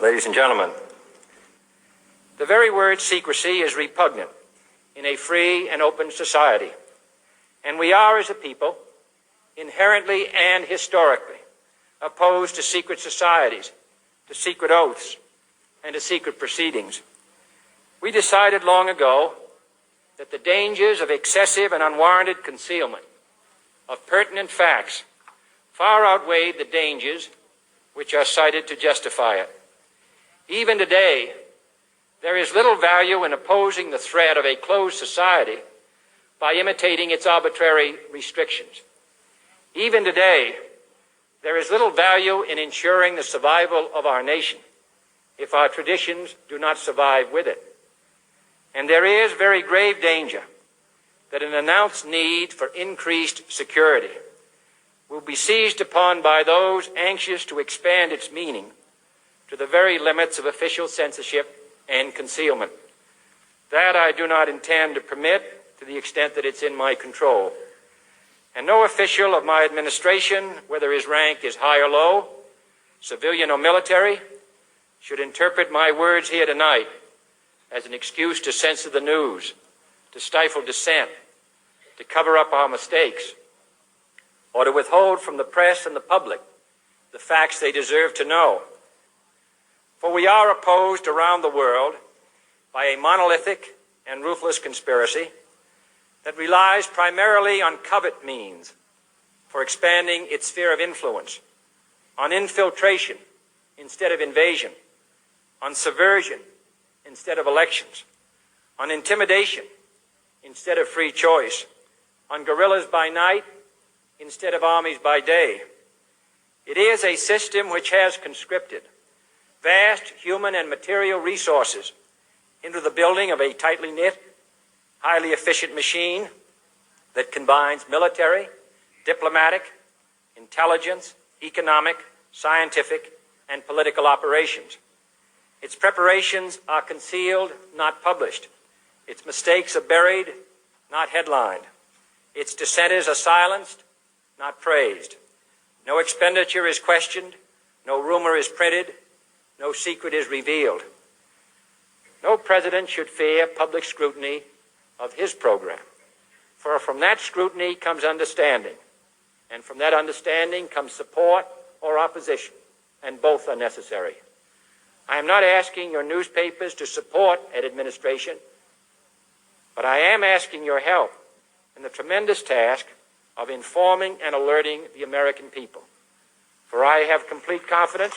Ladies and gentlemen, the very word secrecy is repugnant in a free and open society, and we are, as a people, inherently and historically opposed to secret societies, to secret oaths, and to secret proceedings. We decided long ago that the dangers of excessive and unwarranted concealment of pertinent facts far outweighed the dangers which are cited to justify it. Even today, there is little value in opposing the threat of a closed society by imitating its arbitrary restrictions. Even today, there is little value in ensuring the survival of our nation if our traditions do not survive with it. And there is very grave danger that an announced need for increased security will be seized upon by those anxious to expand its meaning to the very limits of official censorship and concealment. That I do not intend to permit to the extent that it's in my control. And no official of my administration, whether his rank is high or low, civilian or military, should interpret my words here tonight as an excuse to censor the news, to stifle dissent, to cover up our mistakes, or to withhold from the press and the public the facts they deserve to know. For we are opposed around the world by a monolithic and ruthless conspiracy that relies primarily on covert means for expanding its sphere of influence, on infiltration instead of invasion, on subversion instead of elections, on intimidation instead of free choice, on guerrillas by night instead of armies by day. It is a system which has conscripted vast human and material resources into the building of a tightly knit, highly efficient machine that combines military, diplomatic, intelligence, economic, scientific, and political operations. Its preparations are concealed, not published. Its mistakes are buried, not headlined. Its dissenters are silenced, not praised. No expenditure is questioned, no rumor is printed, no secret is revealed. No president should fear public scrutiny of his program, for from that scrutiny comes understanding, and from that understanding comes support or opposition, and both are necessary. I am not asking your newspapers to support an administration, but I am asking your help in the tremendous task of informing and alerting the American people. For I have complete confidence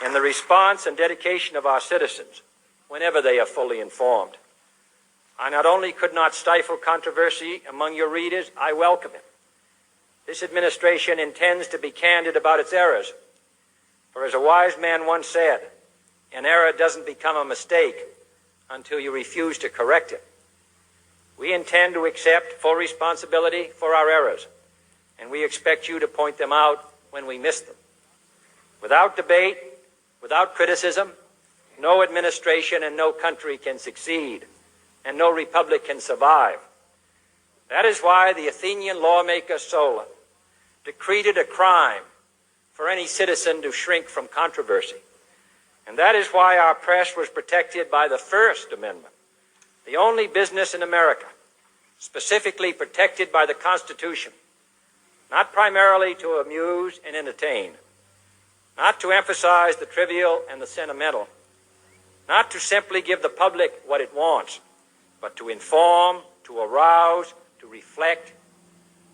in the response and dedication of our citizens whenever they are fully informed. I not only could not stifle controversy among your readers, I welcome it. This administration intends to be candid about its errors. For as a wise man once said, an error doesn't become a mistake until you refuse to correct it. We intend to accept full responsibility for our errors, and we expect you to point them out when we miss them. Without debate, without criticism, no administration and no country can succeed, and no republic can survive. That is why the Athenian lawmaker Solon decreed it a crime for any citizen to shrink from controversy. And that is why our press was protected by the First Amendment, the only business in America specifically protected by the Constitution, not primarily to amuse and entertain, not to emphasize the trivial and the sentimental, not to simply give the public what it wants, but to inform, to arouse, to reflect,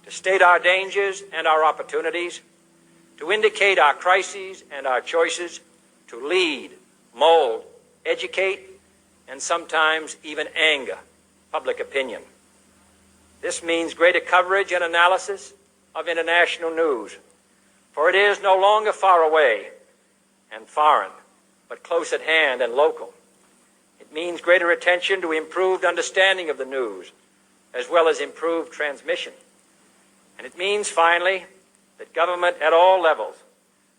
to state our dangers and our opportunities, to indicate our crises and our choices, to lead, mold, educate, and sometimes even anger public opinion. This means greater coverage and analysis of international news, for it is no longer far away and foreign, but close at hand and local. It means greater attention to improved understanding of the news, as well as improved transmission. And it means, finally, that government at all levels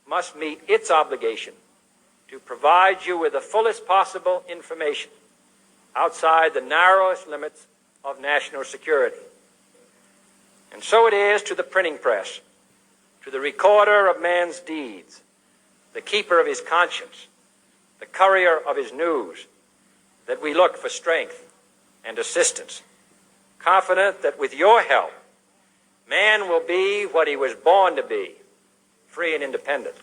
must meet its obligation to provide you with the fullest possible information outside the narrowest limits of national security. And so it is to the printing press, to the recorder of man's deeds, the keeper of his conscience, the courier of his news, that we look for strength and assistance, confident that with your help, man will be what he was born to be, free and independent.